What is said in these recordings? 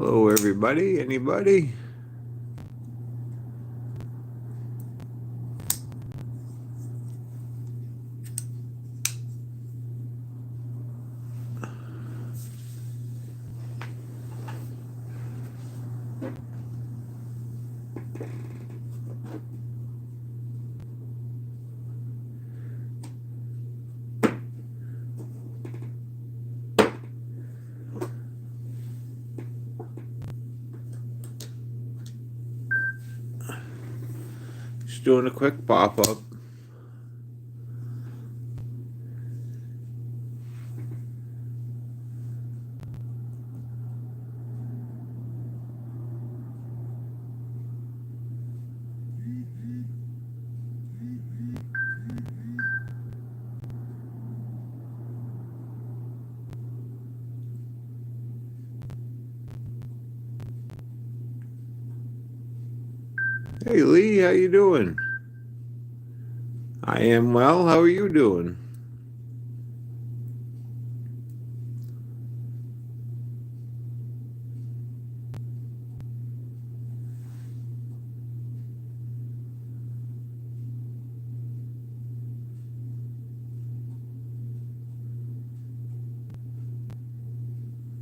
Hello, everybody. Anybody? Just doing a quick pop-up. Hey, Lee, how you doing? I am well. How are you doing?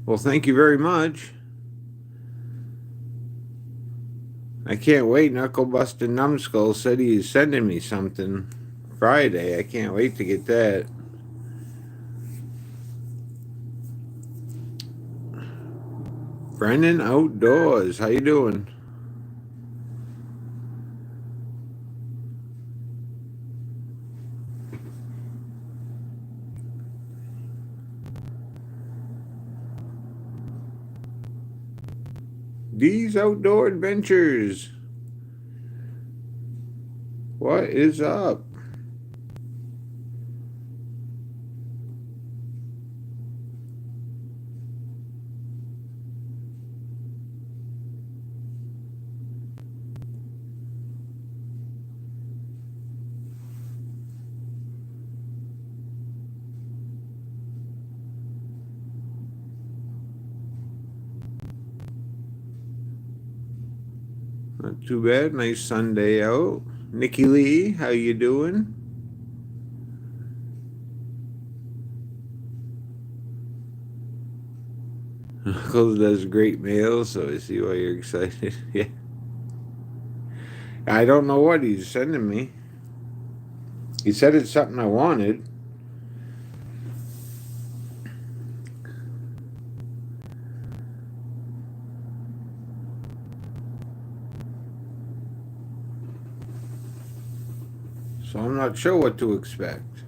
Well, thank you very much. I can't wait. Knucklebuster Numbskull said he's sending me something Friday. I can't wait to get that. Brennan Outdoors. How you doing? These Outdoor Adventures. What is up? Not too bad. Nice Sunday out. Nikki Lee, how you doing? Knuckles does great mail, so I see why you're excited. Yeah. I don't know what he's sending me. He said it's something I wanted. So I'm not sure what to expect.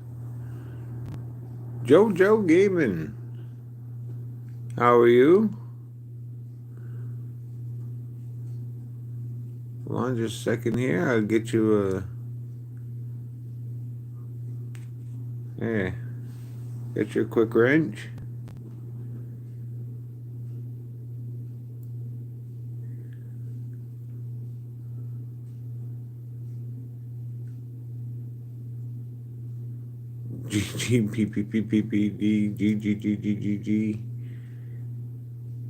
JoJo Gaming. How are you? Hold on just a second here. I'll get you a. Yeah. Get you a quick wrench. G G P P P P P D G G G G G G.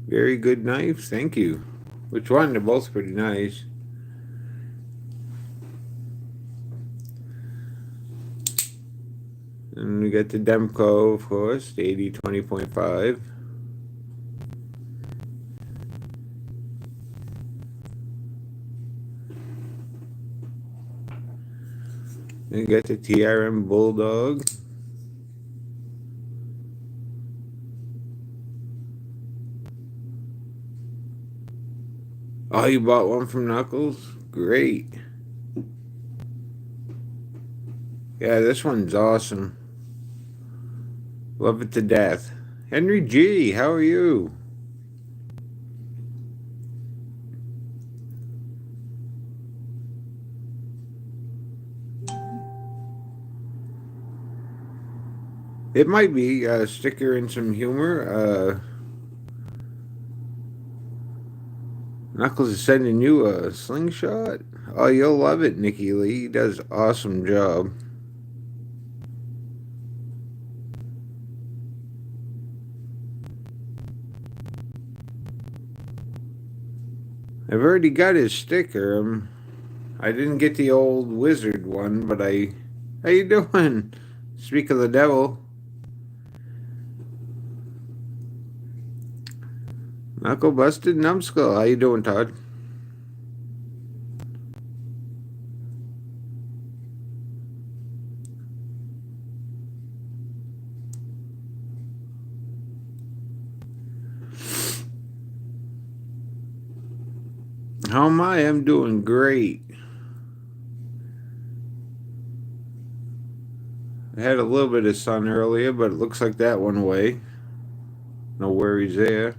Very good knife. Thank you. Which one? They're both pretty nice. And we got the Demco, of course, the 80-20.5. Then you got the TRM Bulldog. Oh, you bought one from Knuckles? Great. Yeah, this one's awesome. Love it to death. Henry G, how are you? It might be a sticker and some humor. Knuckles is sending you a slingshot. Oh, you'll love it, Nikki Lee. He does awesome job. I've already got his sticker. I didn't get the old wizard one, but I. How you doing? Speak of the devil. Knuckle busted numbskull. How you doing, Todd? How am I? I'm doing great. I had a little bit of sun earlier, but it looks like that went away. No worries there.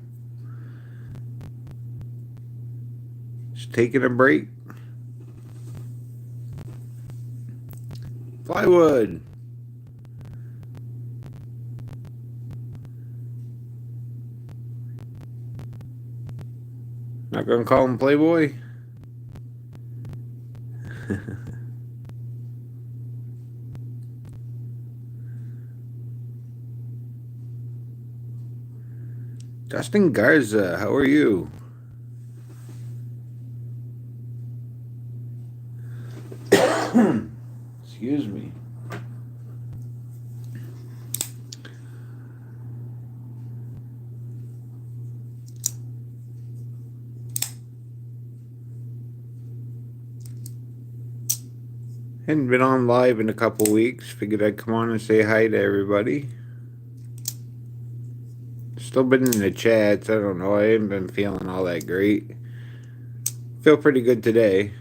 Just taking a break. Plywood. Not gonna call him Playboy. Justin Garza, how are you? Excuse me. Hadn't been on live in a couple weeks. Figured I'd come on and say hi to everybody. Still been in the chats. I don't know. I haven't been feeling all that great. Feel pretty good today.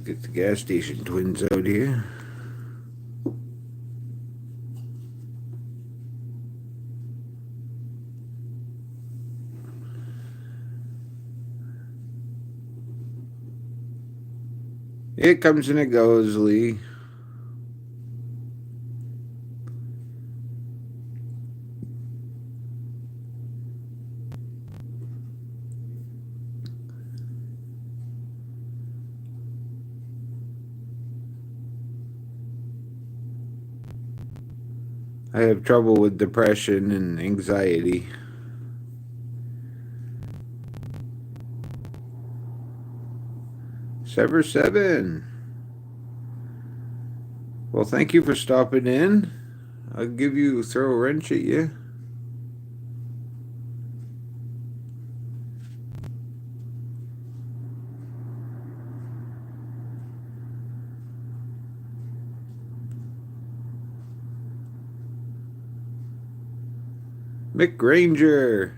Get the gas station twins out here. It comes and it goes, Lee. I have trouble with depression and anxiety. Sever7. Well, thank you for stopping in. I'll throw a wrench at you. Mick Granger.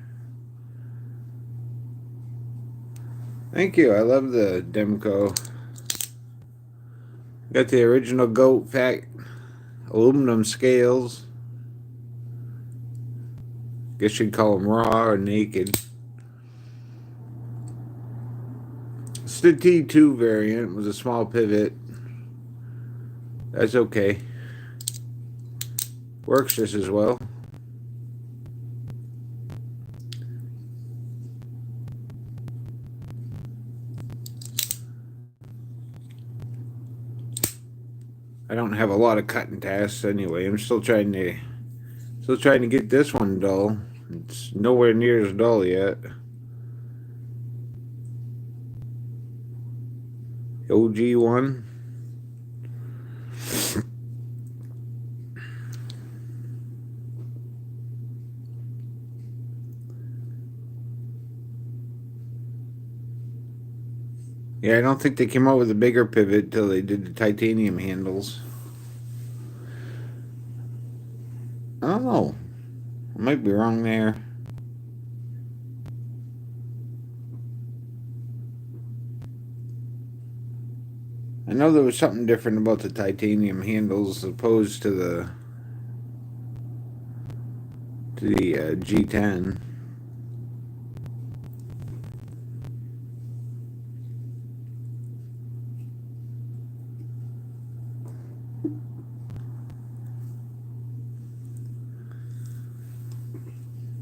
Thank you. I love the Demco. Got the original goat fat aluminum scales. Guess you'd call them raw or naked. It's the T2 variant with a small pivot. That's okay. Works just as well. I don't have a lot of cutting tasks anyway. I'm still trying to get this one dull. It's nowhere near as dull yet. OG one. Yeah, I don't think they came out with a bigger pivot till they did the titanium handles. I don't know. I might be wrong there. I know there was something different about the titanium handles as opposed to the G10.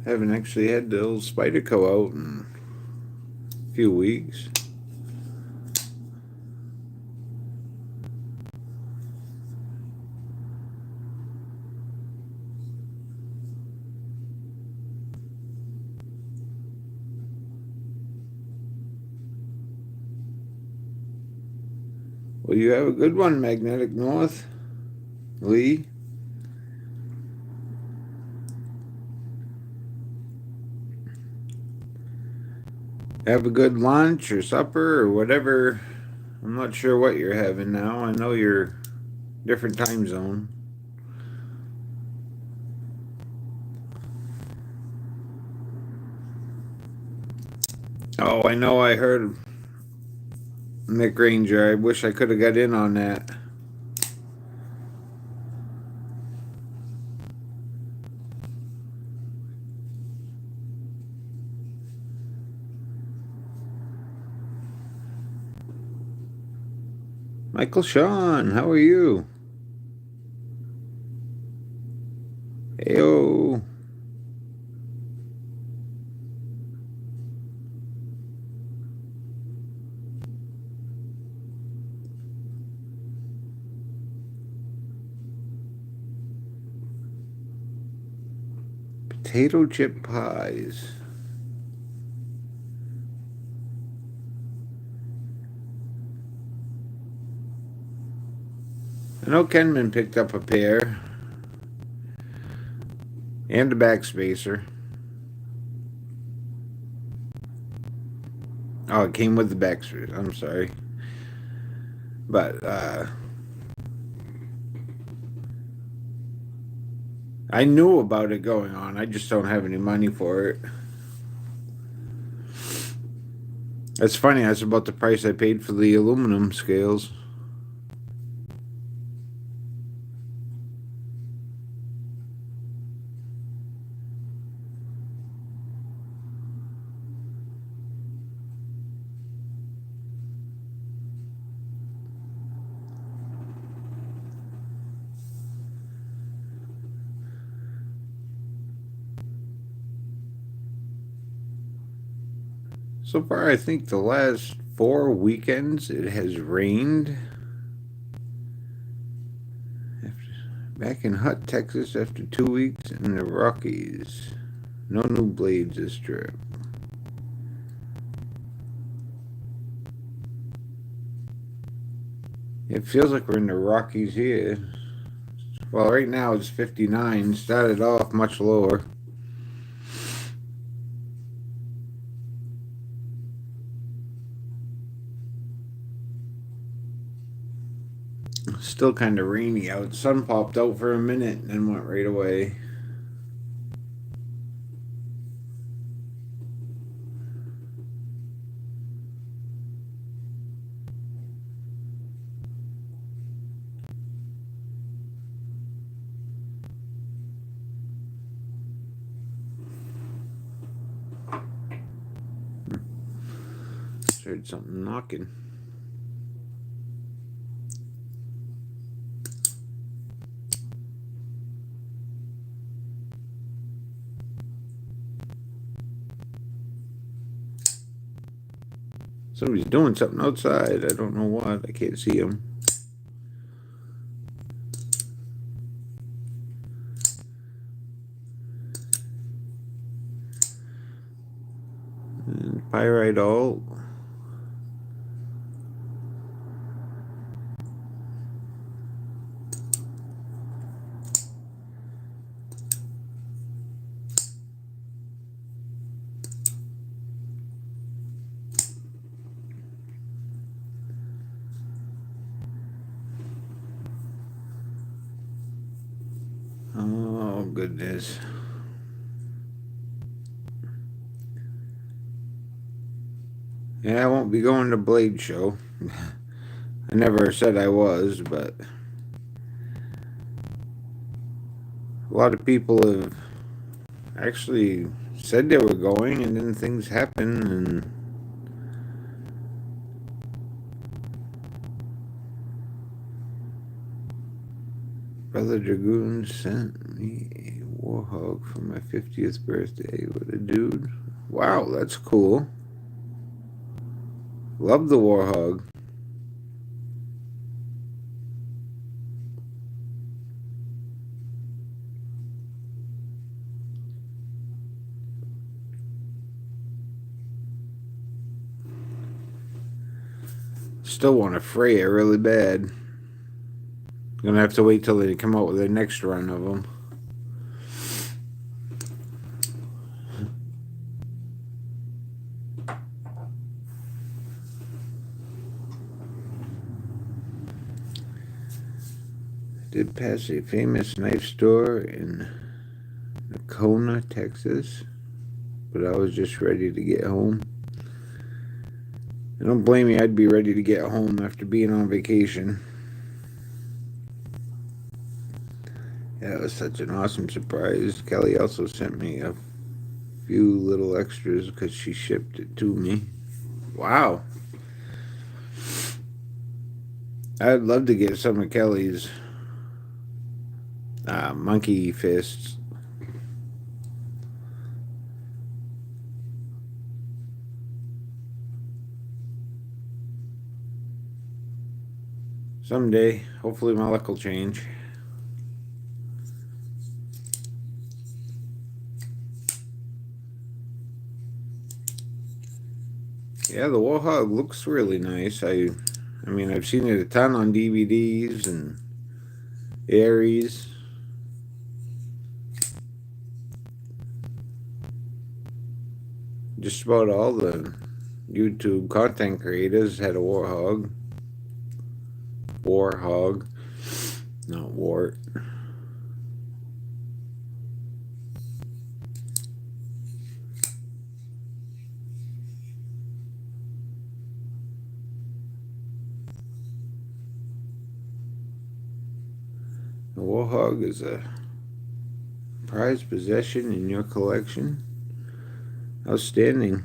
Haven't actually had the old Spyderco out in a few weeks. Well, you have a good one, Magnetic North. Lee. Have a good lunch or supper or whatever. I'm not sure what you're having now. I know you're different time zone. Oh, I know I heard Nick Ranger. I wish I could have got in on that. Michael Sean, how are you? Heyo. Potato chip pies. I know Kenman picked up a pair. And a backspacer. Oh, it came with the backspacer. I'm sorry. But, I knew about it going on. I just don't have any money for it. That's funny. That's about the price I paid for the aluminum scales. So far, I think the last 4 weekends it has rained. Back in Hutt, Texas, after 2 weeks in the Rockies. No new blades this trip. It feels like we're in the Rockies here. Well, right now it's 59. Started off much lower. Still kind of rainy out. Sun popped out for a minute and then went right away. Heard something knocking. Somebody's doing something outside. I don't know what. I can't see them. And pyrite alt. Oh, goodness. Yeah, I won't be going to Blade Show. I never said I was, but a lot of people have actually said they were going, and then things happen, and Brother Dragoon sent me a Warhog for my 50th birthday with a dude. Wow, that's cool. Love the Warhog. Still want a Freya really bad. Gonna have to wait till they come out with the next run of them. Did pass a famous knife store in Nacona, Texas, but I was just ready to get home. And don't blame me, I'd be ready to get home after being on vacation. Yeah, it was such an awesome surprise. Kelly also sent me a few little extras because she shipped it to me. Wow. I'd love to get some of Kelly's monkey fists. Someday, hopefully my luck will change. Yeah, the Warhog looks really nice. I mean, I've seen it a ton on DVDs and Aries. Just about all the YouTube content creators had a Warhog. Warhog, not wart. The Warhog is a prized possession in your collection. Outstanding.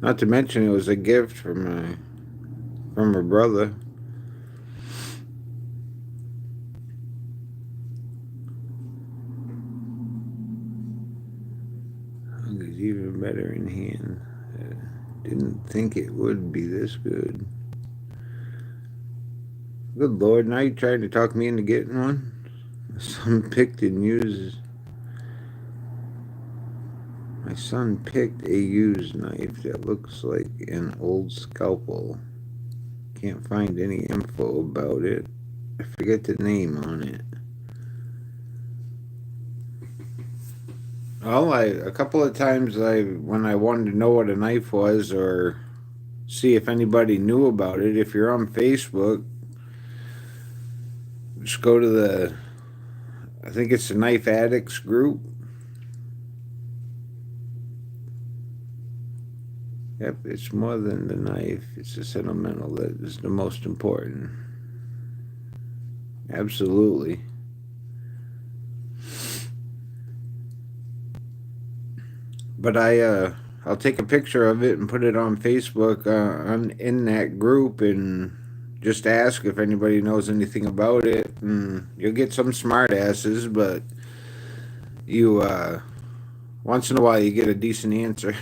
Not to mention it was a gift from her brother. It's even better in hand. Didn't think it would be this good. Good Lord, now you trying to talk me into getting one? My son picked a used knife that looks like an old scalpel. Can't find any info about it. I forget the name on it. Well, a couple of times when I wanted to know what a knife was or see if anybody knew about it, if you're on Facebook, just go to I think it's the Knife Addicts group. Yep, it's more than the knife. It's the sentimental that is the most important. Absolutely. But I'll take a picture of it and put it on Facebook in that group and just ask if anybody knows anything about it. And you'll get some smart asses, but you once in a while you get a decent answer.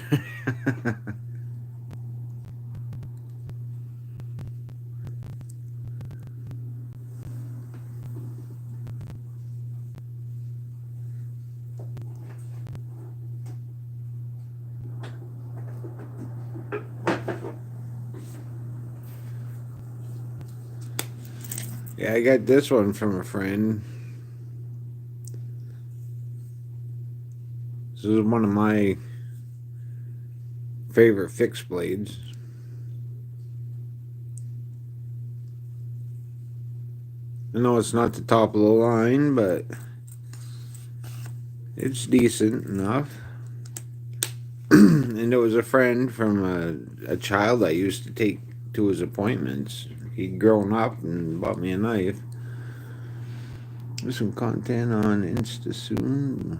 Yeah, I got this one from a friend. This is one of my favorite fixed blades. I know it's not the top of the line, but it's decent enough. And it was a friend from a child I used to take to his appointments. He'd grown up and bought me a knife. There's some content on Insta soon.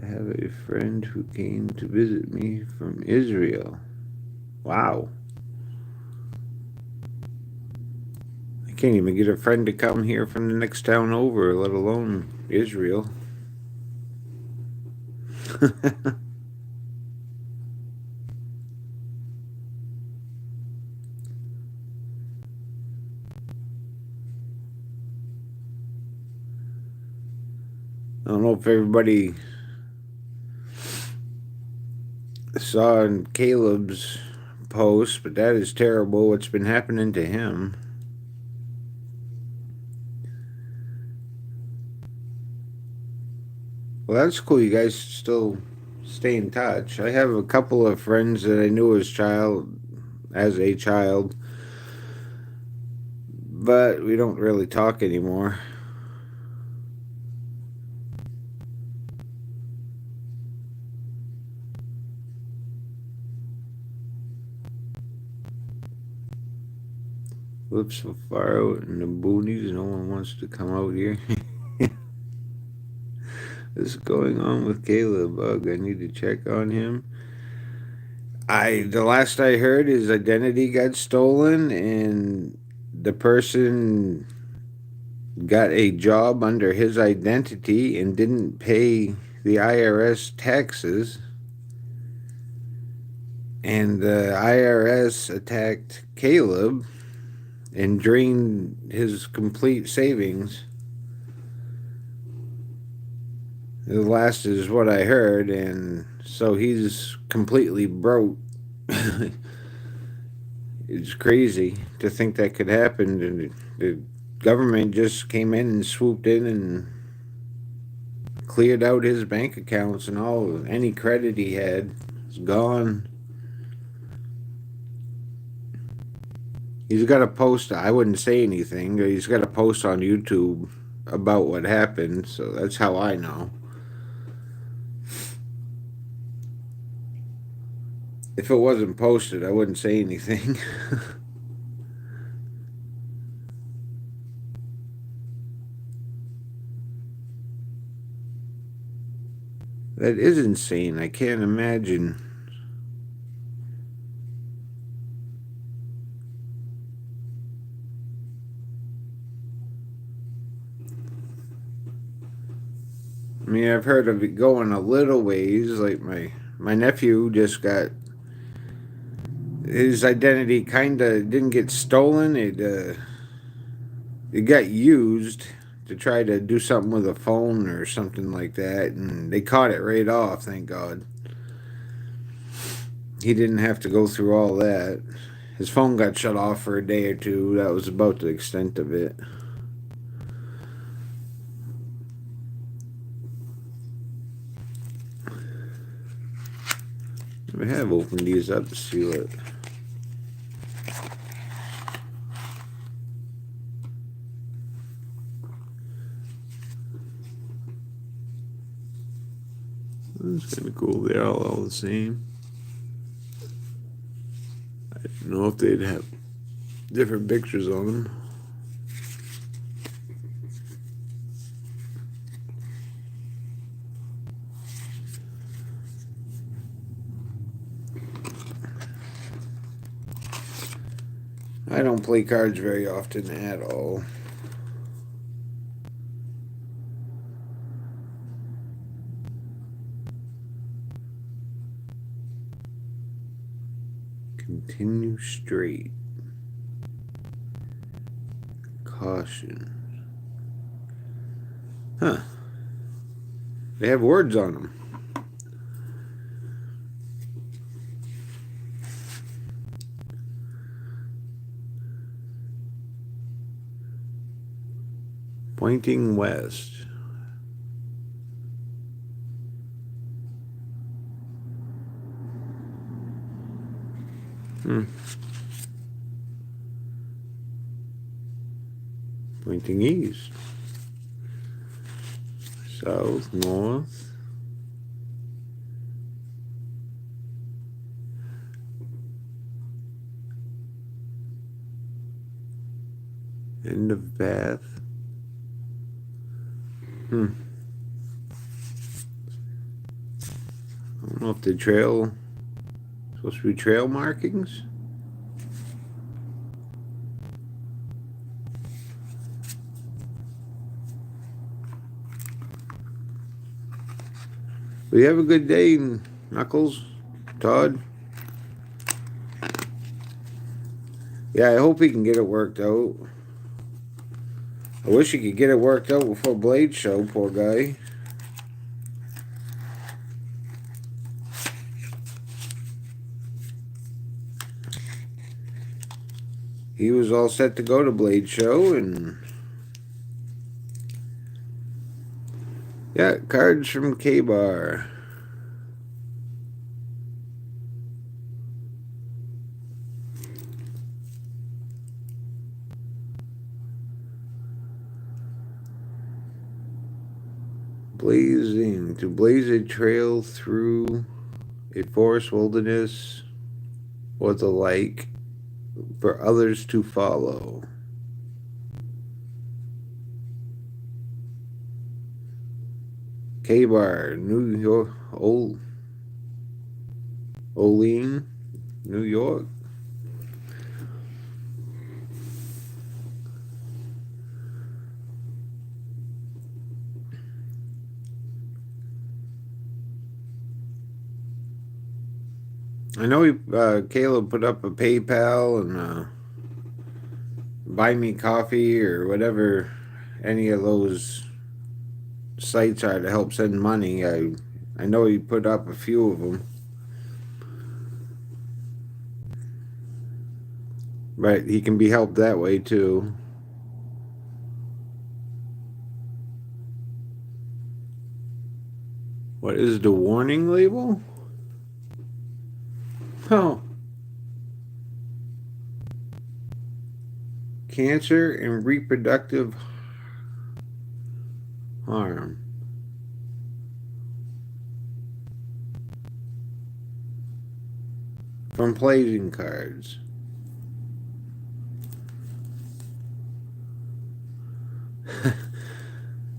I have a friend who came to visit me from Israel. Wow. I can't even get a friend to come here from the next town over, let alone Israel. I don't know if everybody saw in Caleb's post, but that is terrible what's been happening to him. Well, that's cool. You guys still stay in touch. I have a couple of friends that I knew as a child, but we don't really talk anymore. Live so far out in the boonies, no one wants to come out here. What's going on with Caleb? Ugh, I need to check on him. The last I heard, his identity got stolen, and the person got a job under his identity and didn't pay the IRS taxes. And the IRS attacked Caleb and drained his complete savings. The last is what I heard, and so he's completely broke. It's crazy to think that could happen. And the government just came in and swooped in and cleared out his bank accounts, and all any credit he had is gone. He's got a post. I wouldn't say anything. He's got a post on YouTube about what happened, so that's how I know. If it wasn't posted, I wouldn't say anything. That is insane. I can't imagine. I mean, I've heard of it going a little ways. Like my nephew just got his identity kind of didn't get stolen. It got used to try to do something with a phone or something like that, and they caught it right off. Thank God. He didn't have to go through all that. His phone got shut off for a day or two. That was about the extent of it. I have opened these up to see what. That's kind of cool. They're all the same. I don't know if they'd have different pictures on them. I don't play cards very often at all. Continue straight. Caution. Huh. They have words on them. Pointing west. Pointing east. South, north. End of path. I don't know if the trail supposed to be trail markings. Well, you have a good day, Knuckles, Todd. Yeah, I hope he can get it worked out. I wish he could get it worked out before Blade Show, poor guy. He was all set to go to Blade Show, and yeah, cards from K-Bar. Blazing, to blaze a trail through a forest wilderness or the like for others to follow. K-Bar, New York, Olean, New York. I know Caleb put up a PayPal and Buy Me Coffee or whatever any of those sites are to help send money. I know he put up a few of them. But he can be helped that way too. What is the warning label? Oh. Cancer and reproductive harm. From playing cards.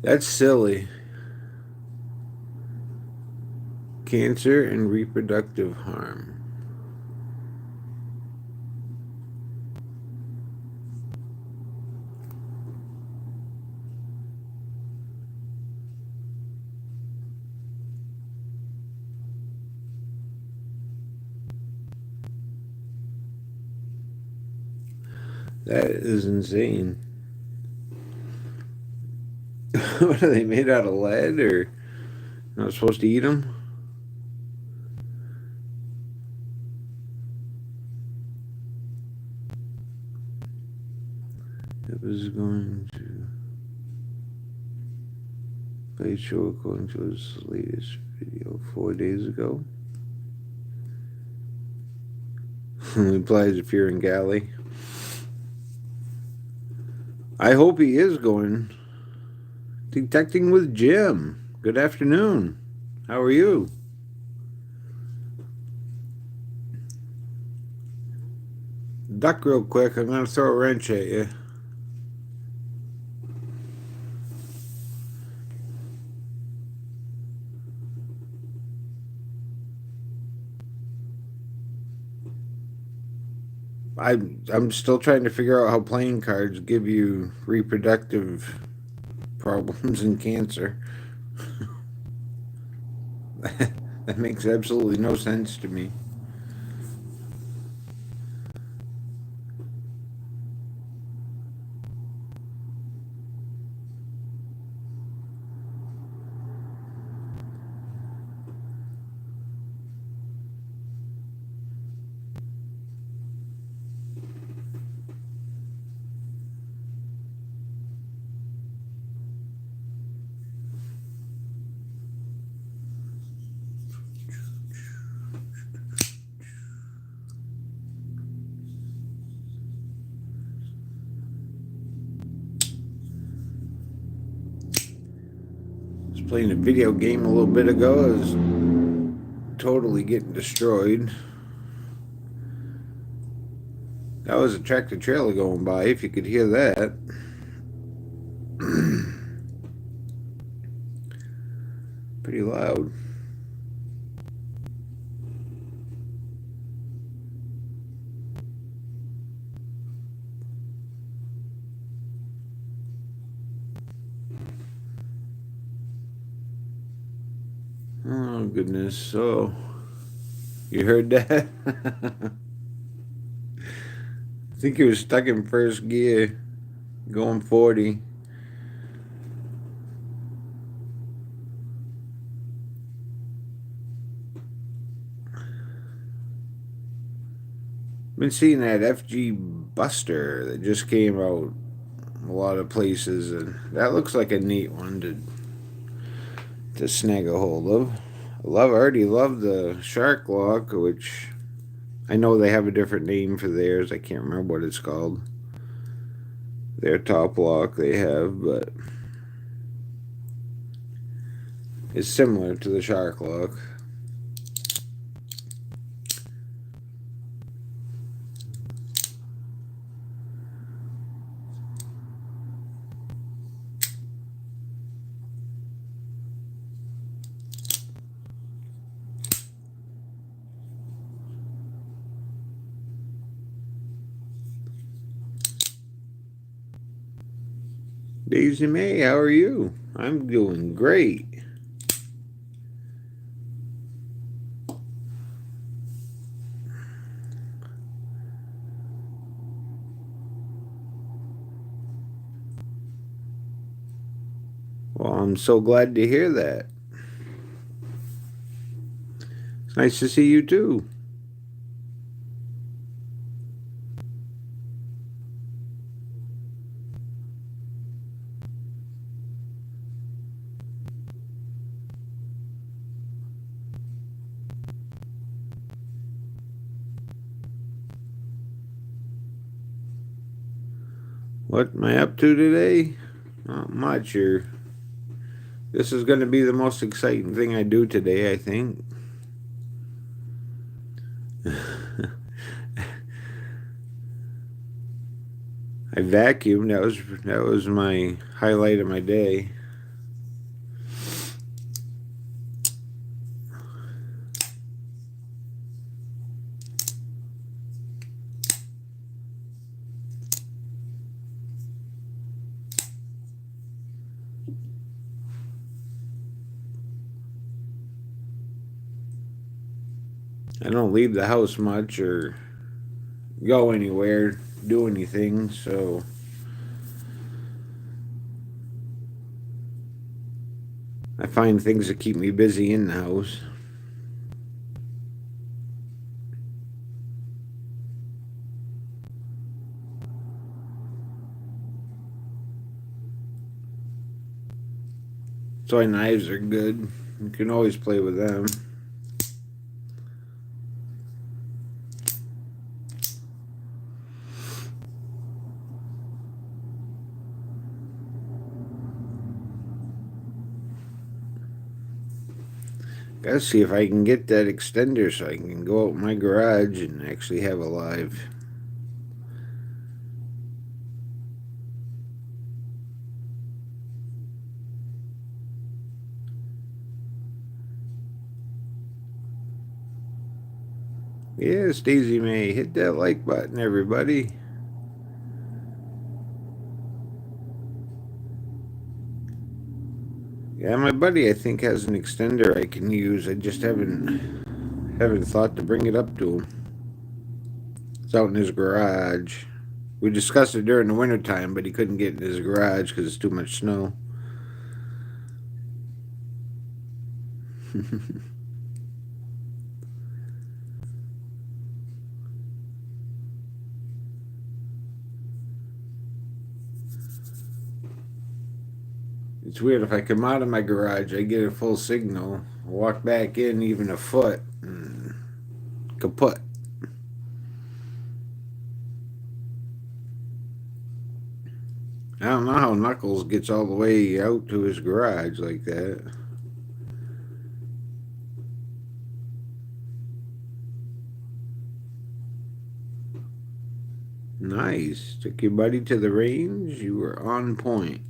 That's silly. Cancer and reproductive harm. That is insane. What are they made out of lead or not supposed to eat them? It was going to play show according to his latest video 4 days ago. He applies if you're in Galley. I hope he is going. Detecting with Jim. Good afternoon. How are you? Duck real quick. I'm going to throw a wrench at you. I'm still trying to figure out how playing cards give you reproductive problems and cancer. That makes absolutely no sense to me. I was playing a video game a little bit ago. I was totally getting destroyed. That was a tractor trailer going by, if you could hear that. Pretty loud. Oh, goodness. So, you heard that? I think he was stuck in first gear, going 40. Been seeing that FG Buster that just came out a lot of places, and that looks like a neat one to snag a hold of. I already love the Shark Lock, which I know they have a different name for theirs. I can't remember what it's called. Their top lock they have, but it's similar to the Shark Lock. Daisy May, how are you? I'm doing great. Well, I'm so glad to hear that. It's nice to see you too. What am I up to today? Not much. This is going to be the most exciting thing I do today, I think. I vacuumed. That was my highlight of my day. I don't leave the house much or go anywhere, do anything, so I find things that keep me busy in the house. Toy knives are good. You can always play with them. Gotta see if I can get that extender so I can go out in my garage and actually have a live. Yes, Daisy May, hit that like button, everybody. Yeah, my buddy I think has an extender I can use. I just haven't thought to bring it up to him. It's out in his garage. We discussed it during the wintertime, but he couldn't get in his garage because it's too much snow. It's weird. If I come out of my garage, I get a full signal. I walk back in even a foot, and kaput. I don't know how Knuckles gets all the way out to his garage like that. Nice. Took your buddy to the range. You were on point.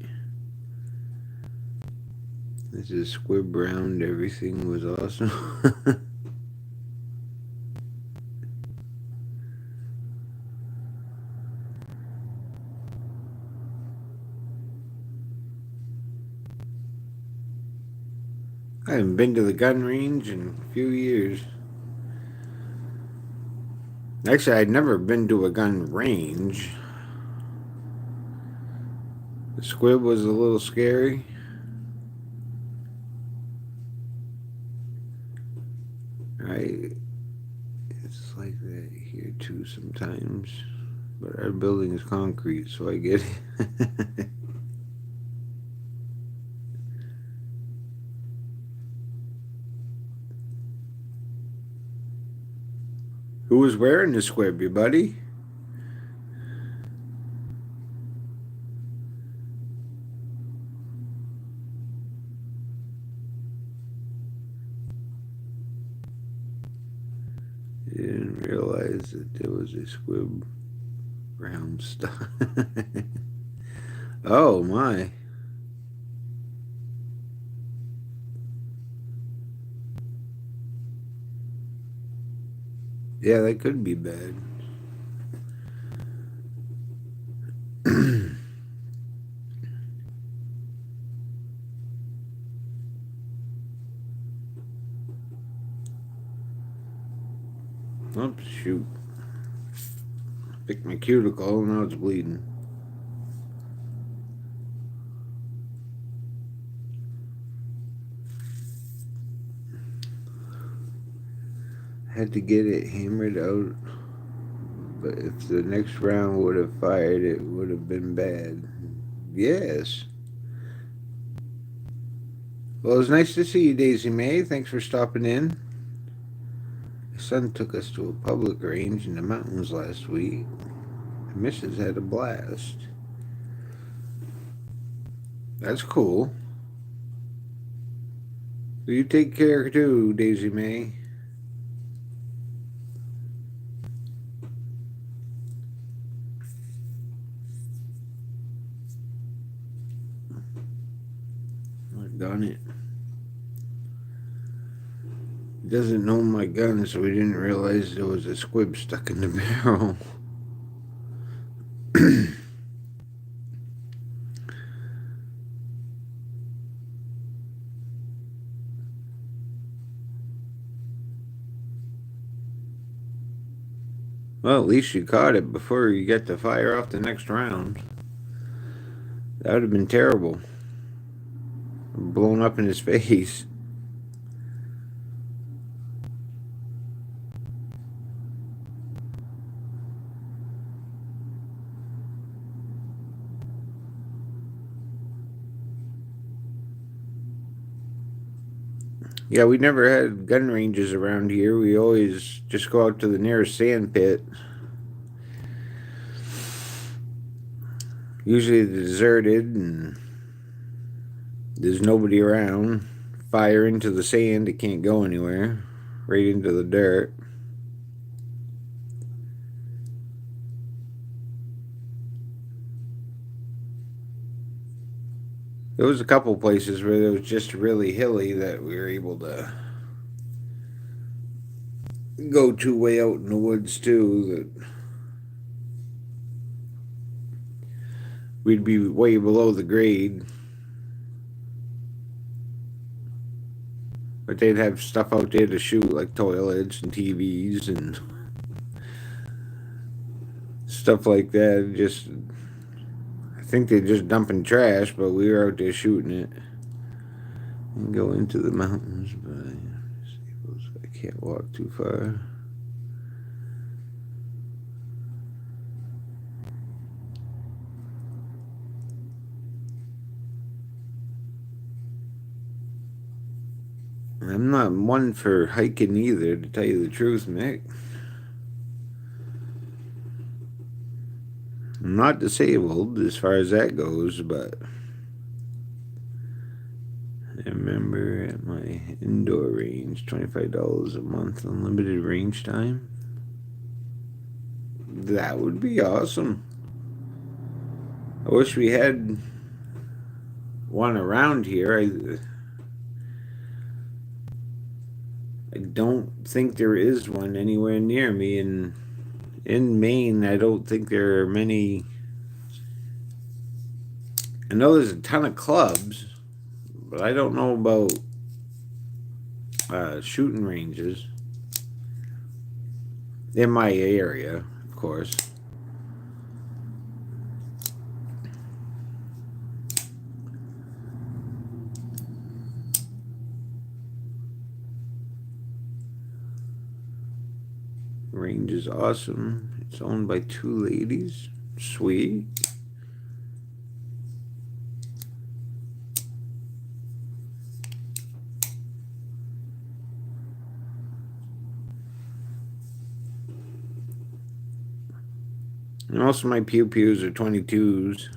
This is squib round. Everything was awesome. I haven't been to the gun range in a few years. Actually, I'd never been to a gun range. The squib was a little scary. Right? It's like that here too sometimes. But our building is concrete, so I get it. Who was wearing the squib, your buddy? I didn't realize that there was a squib brown stuff. Oh my. Yeah, that could be bad. Oops, shoot. Picked my cuticle, now it's bleeding. Had to get it hammered out, but if the next round would have fired, it would have been bad. Yes. Well, it was nice to see you, Daisy May. Thanks for stopping in. My son took us to a public range in the mountains last week. The missus had a blast. That's cool. So you take care too, Daisy May. Done it. He doesn't know my gun, so we didn't realize there was a squib stuck in the barrel. Well, at least you caught it before you get to fire off the next round. That would have been terrible. Blown up in his face. Yeah, we never had gun ranges around here. We always just go out to the nearest sand pit. Usually deserted and there's nobody around. Fire into the sand, it can't go anywhere. Right into the dirt. There was a couple places where it was just really hilly that we were able to go to way out in the woods too. That we'd be way below the grade. But they'd have stuff out there to shoot, like toilets and TVs and stuff like that. Just, I think they're just dumping trash, but we were out there shooting it. And go into the mountains, but I can't walk too far. I'm not one for hiking either, to tell you the truth, Mick. I'm not disabled as far as that goes, but I remember at my indoor range, $25 a month, unlimited range time. That would be awesome. I wish we had one around here. I don't think there is one anywhere near me. And in Maine, I don't think there are many. I know there's a ton of clubs, but I don't know about shooting ranges in my area, of course. Range is awesome. It's owned by two ladies. Sweet. And most of my pew-pews are 22s.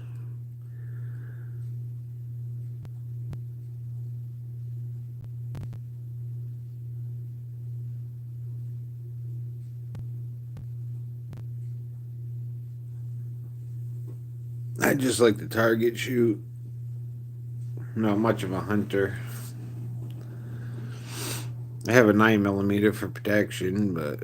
I just like to target shoot. Not much of a hunter. I have a 9mm for protection, but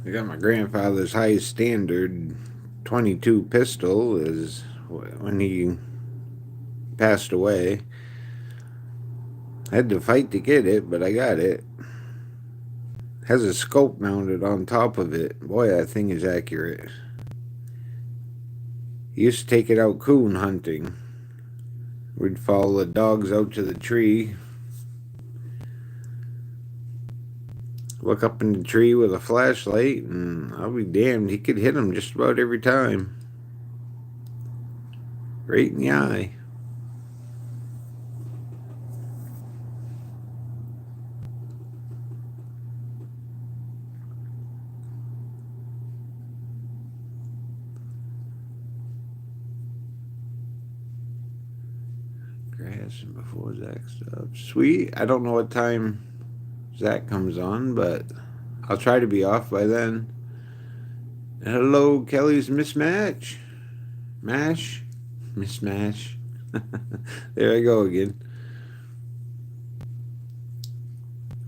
I got my grandfather's highest standard 22 pistol is when he passed away. I had to fight to get it, but I got it. Has a scope mounted on top of it. Boy, that thing is accurate. He used to take it out coon hunting. We'd follow the dogs out to the tree, look up in the tree with a flashlight, and I'll be damned, he could hit them just about every time. Right in the eye. Grass and before Zach stops. Sweet. I don't know what time Zach comes on, but I'll try to be off by then. And hello, Kelly's mismatch. Mash? Mismatch. There I go again.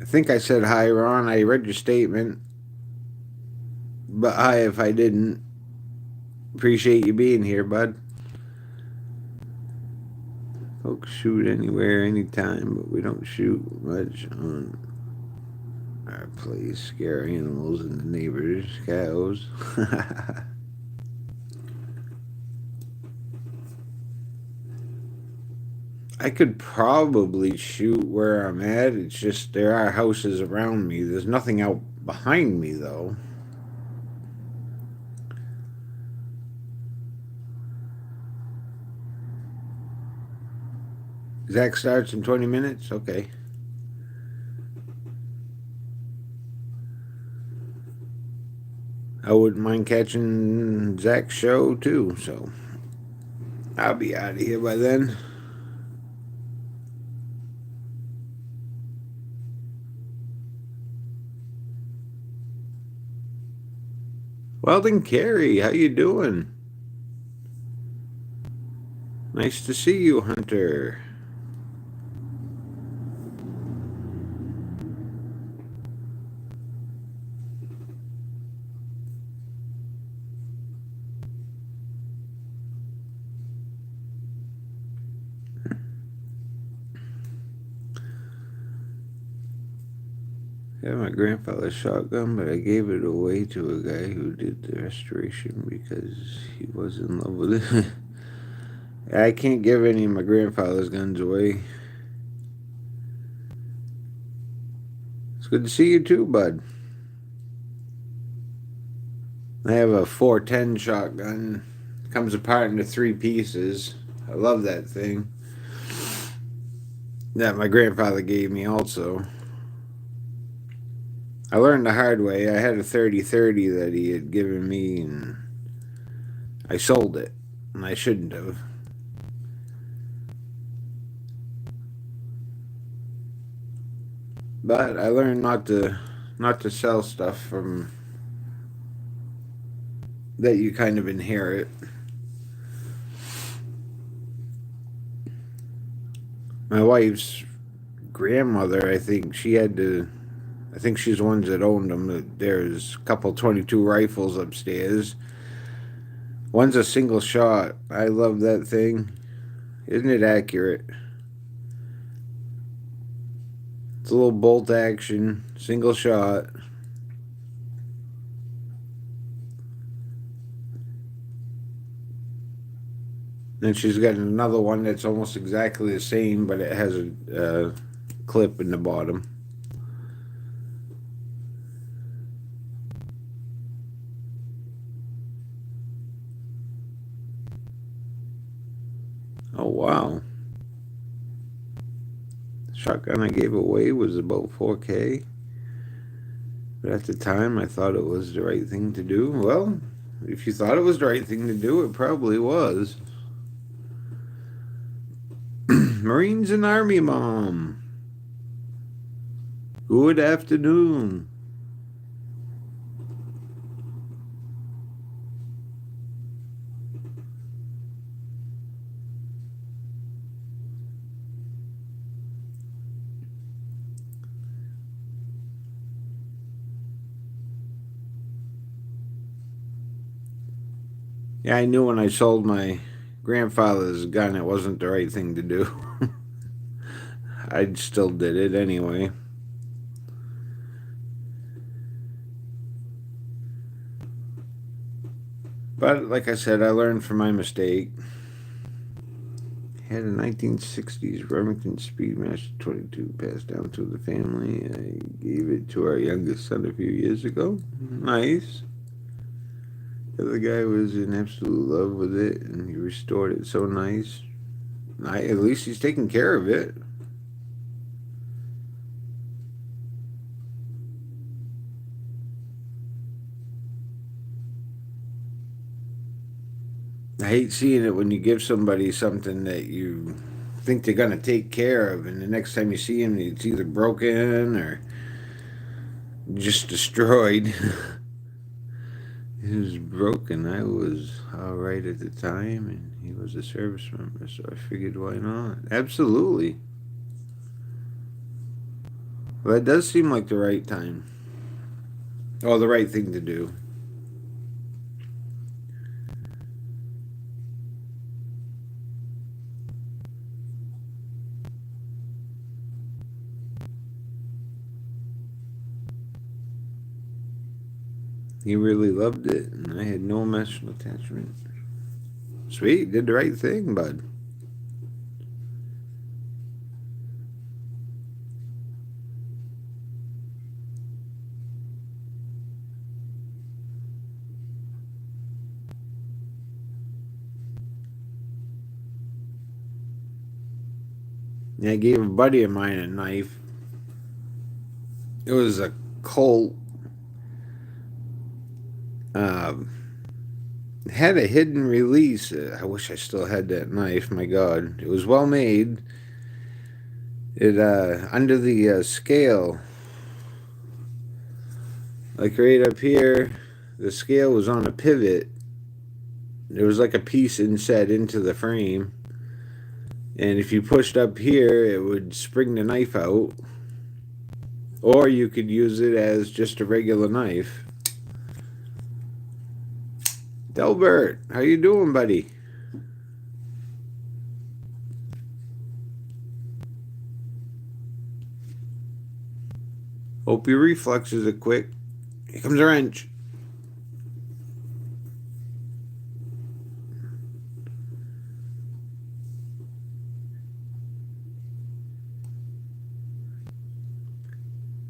I think I said hi, Ron. I read your statement. But hi if I didn't. Appreciate you being here, bud. Folks shoot anywhere, anytime, but we don't shoot much on our place. Scare animals and the neighbors' cows. I could probably shoot where I'm at. It's just there are houses around me. There's nothing out behind me, though. Zach starts in 20 minutes? Okay. I wouldn't mind catching Zach's show, too, so I'll be out of here by then. Weldon Carey, how you doing? Nice to see you, Hunter. I had my grandfather's shotgun, but I gave it away to a guy who did the restoration because he was in love with it. I can't give any of my grandfather's guns away. It's good to see you too, bud. I have a 410 shotgun. It comes apart into 3 pieces. I love that thing. That my grandfather gave me also. I learned the hard way. I had a 30-30 that he had given me, and I sold it, and I shouldn't have. But I learned not to sell stuff from that you kind of inherit. My wife's grandmother, I think she had to. I think she's the ones that owned them. There's a couple 22 rifles upstairs. One's a single shot. I love that thing. Isn't it accurate? It's a little bolt action, single shot. Then she's got another one that's almost exactly the same, but it has a clip in the bottom. Oh, wow. The shotgun I gave away was about 4K. But at the time, I thought it was the right thing to do. Well, if you thought it was the right thing to do, it probably was. Marines and Army Mom. Good afternoon. Yeah, I knew when I sold my grandfather's gun it wasn't the right thing to do. I still did it anyway. But like I said, I learned from my mistake. Had a 1960s Remington Speedmaster 22 passed down to the family. I gave it to our youngest son a few years ago. Nice. The other guy was in absolute love with it, and he restored it so nice. At least he's taking care of it. I hate seeing it when you give somebody something that you think they're gonna take care of, and the next time you see him, it's either broken or just destroyed. It was broken. I was all right at the time, and he was a service member, so I figured, why not? Absolutely. Well, that does seem like the right time. Oh, the right thing to do. He really loved it, and I had no emotional attachment. Sweet, did the right thing, bud. Yeah, I gave a buddy of mine a knife. It was a Colt. Um, had a hidden release. I wish I still had that knife. My God, it was well made. It under the scale, like right up here, the scale was on a pivot. There was like a piece inset into the frame, and if you pushed up here, it would spring the knife out, or you could use it as just a regular knife. Delbert, how you doing, buddy? Hope your reflexes are quick. Here comes a wrench.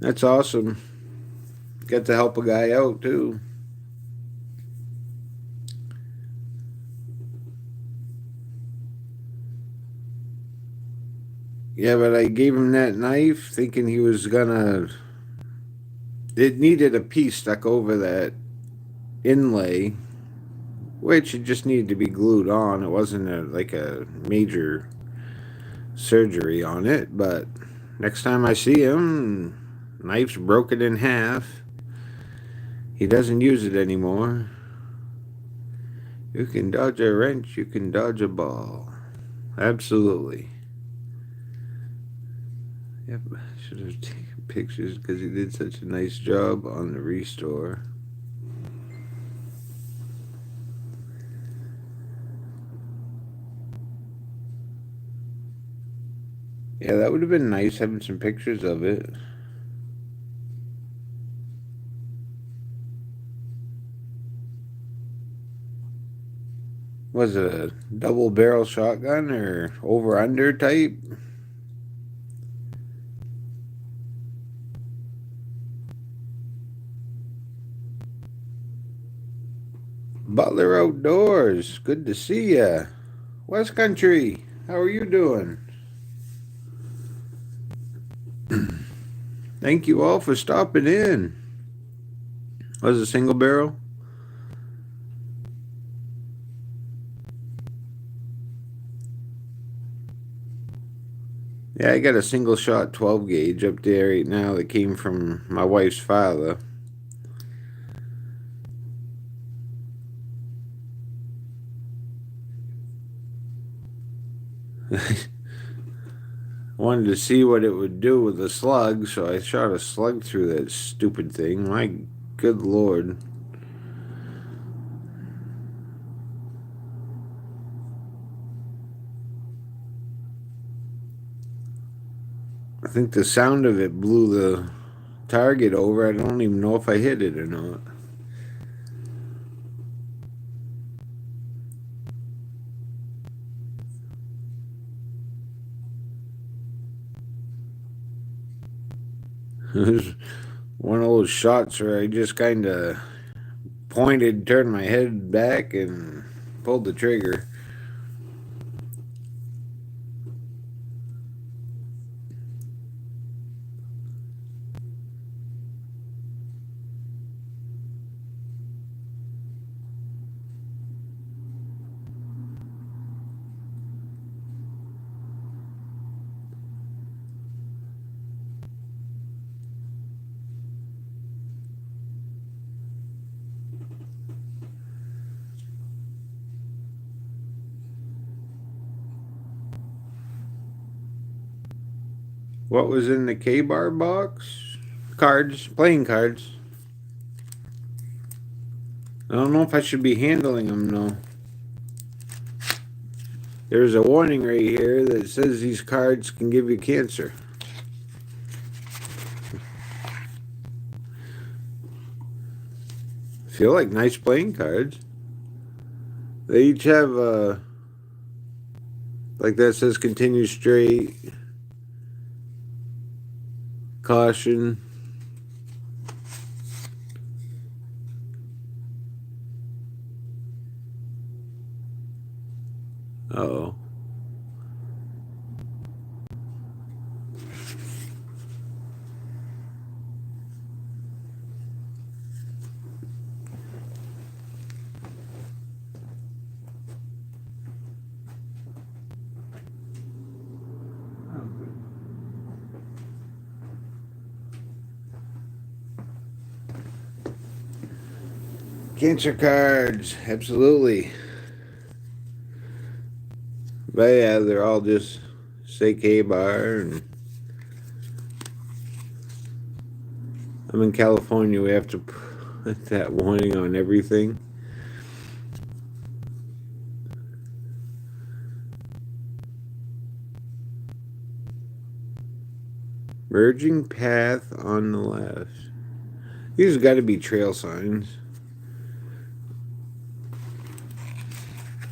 That's awesome. Got to help a guy out too. Yeah, but I gave him that knife thinking he was gonna. It needed a piece stuck over that inlay, which it just needed to be glued on. It wasn't like a major surgery on it, but next time I see him, knife's broken in half. He doesn't use it anymore. You can dodge a wrench, you can dodge a ball. Absolutely. Yep, I should have taken pictures because he did such a nice job on the restore. Yeah, that would have been nice having some pictures of it. Was it a double barrel shotgun or over under type? Butler Outdoors, good to see ya. West Country, how are you doing? Thank you all for stopping in. Was it a single barrel? Yeah, I got a single shot 12 gauge up there right now that came from my wife's father. Wanted to see what it would do with the slug, so I shot a slug through that stupid thing. My good lord. I think the sound of it blew the target over. I don't even know if I hit it or not. It was one of those shots where I just kind of pointed, turned my head back, and pulled the trigger. What was in the K-bar box? Cards, playing cards. I don't know if I should be handling them, though. There's a warning right here that says these cards can give you cancer. Feel like nice playing cards. They each have like that says continue straight, caution. Uh-oh. Cancer cards, absolutely. But yeah, they're all just say K-bar. And I'm in California. We have to put that warning on everything. Merging path on the left. These have got to be trail signs.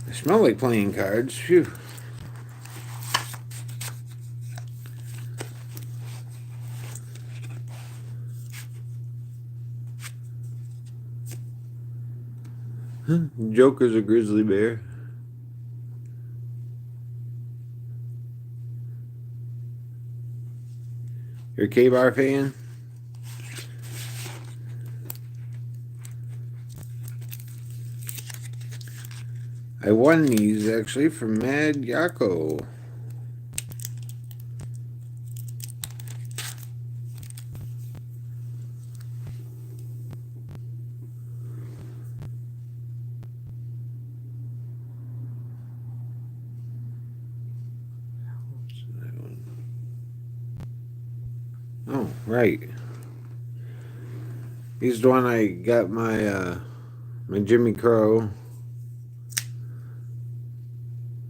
They smell like playing cards. Phew. Joker's a grizzly bear. You're a K-bar fan? I won these actually from Mad Yako. Oh, right. He's the one I got my Jimmy Crow.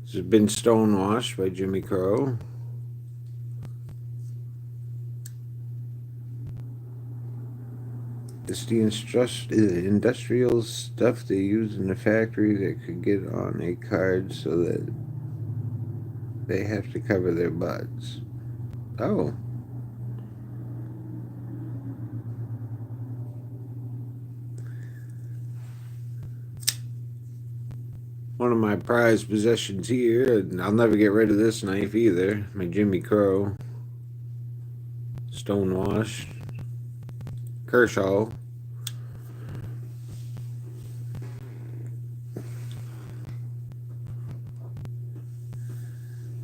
This has been stonewashed by Jimmy Crow. It's the industrial stuff they use in the factory that could get on a card so that they have to cover their butts. Oh. One of my prized possessions here, and I'll never get rid of this knife either. My Jimmy Crow. Stonewash. Kershaw.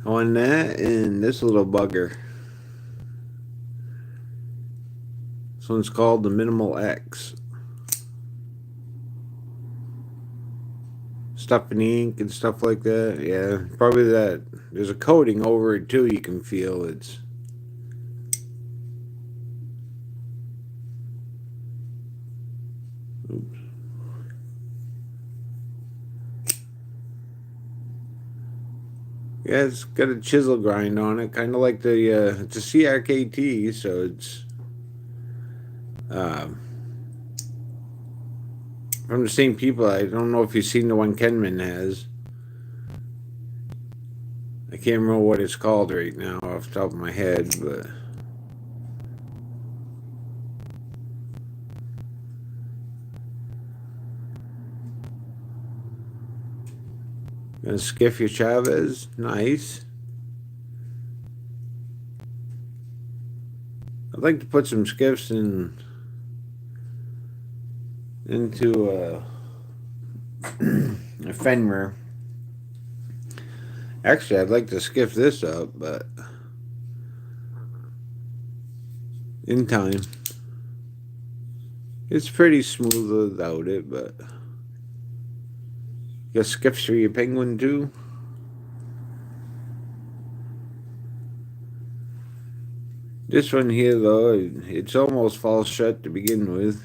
On that, and this little bugger. This one's called the Minimal X. Stuff in the ink and stuff like that. Yeah, probably that. There's a coating over it too. You can feel it's. Oops. Yeah, it's got a chisel grind on it, kind of like the. It's a CRKT, so it's. Um, from the same people. I don't know if you've seen the one Kenman has. I can't remember what it's called right now off the top of my head, but. Gonna skiff your Chavez. Nice. I'd like to put some skiffs into a Fenrir. Actually, I'd like to skiff this up, but in time. It's pretty smooth without it, but you got skiffs for your penguin too. This one here, though, it's almost falls shut to begin with.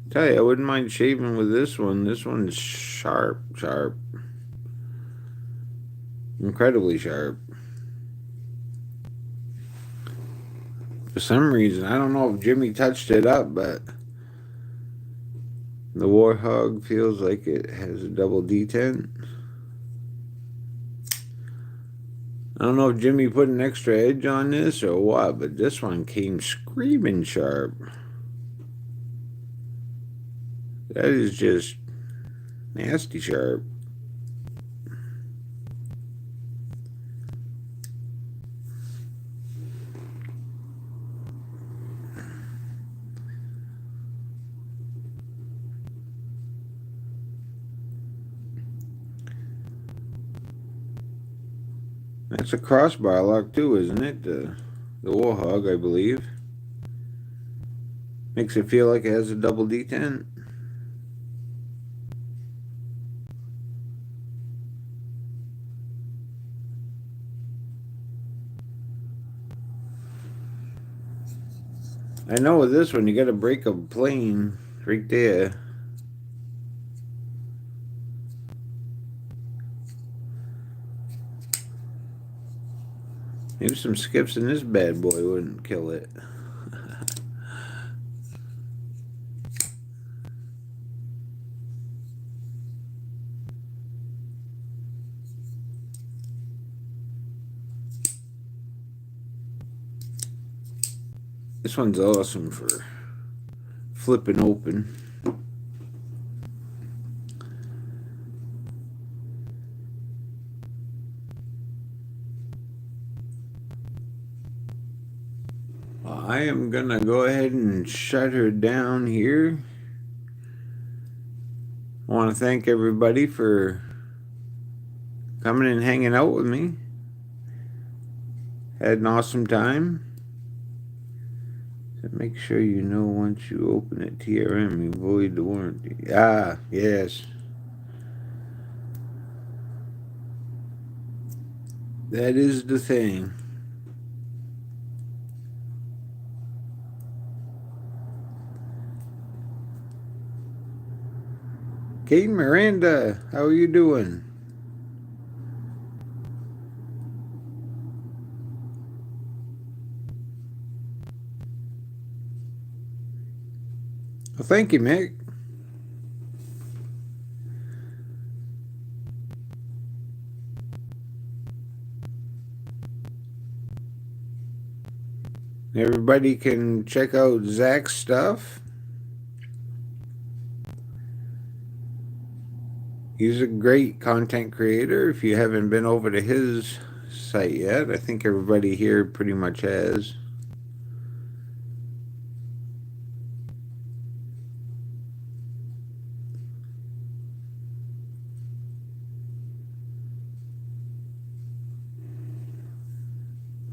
Tell you, I wouldn't mind shaving with this one. This one's sharp, sharp. Incredibly sharp. For some reason, I don't know if Jimmy touched it up, but the Warthog feels like it has a double detent. I don't know if Jimmy put an extra edge on this or what, but this one came screaming sharp. That is just nasty sharp. That's a crossbar lock too, isn't it? The Warthog, I believe. Makes it feel like it has a double detent. I know with this one, you got to break a plane right there. Maybe some skips in this bad boy wouldn't kill it. This one's awesome for flipping open. I am gonna go ahead and shut her down here. I want to thank everybody for coming and hanging out with me. Had an awesome time. So make sure you know once you open it, TRM, you void the warranty. Ah, yes. That is the thing. Kate Miranda, how are you doing? Well, thank you, Mick. Everybody can check out Zach's stuff. He's a great content creator. If you haven't been over to his site yet, I think everybody here pretty much has.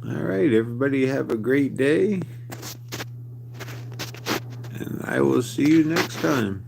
All right, everybody have a great day, and I will see you next time.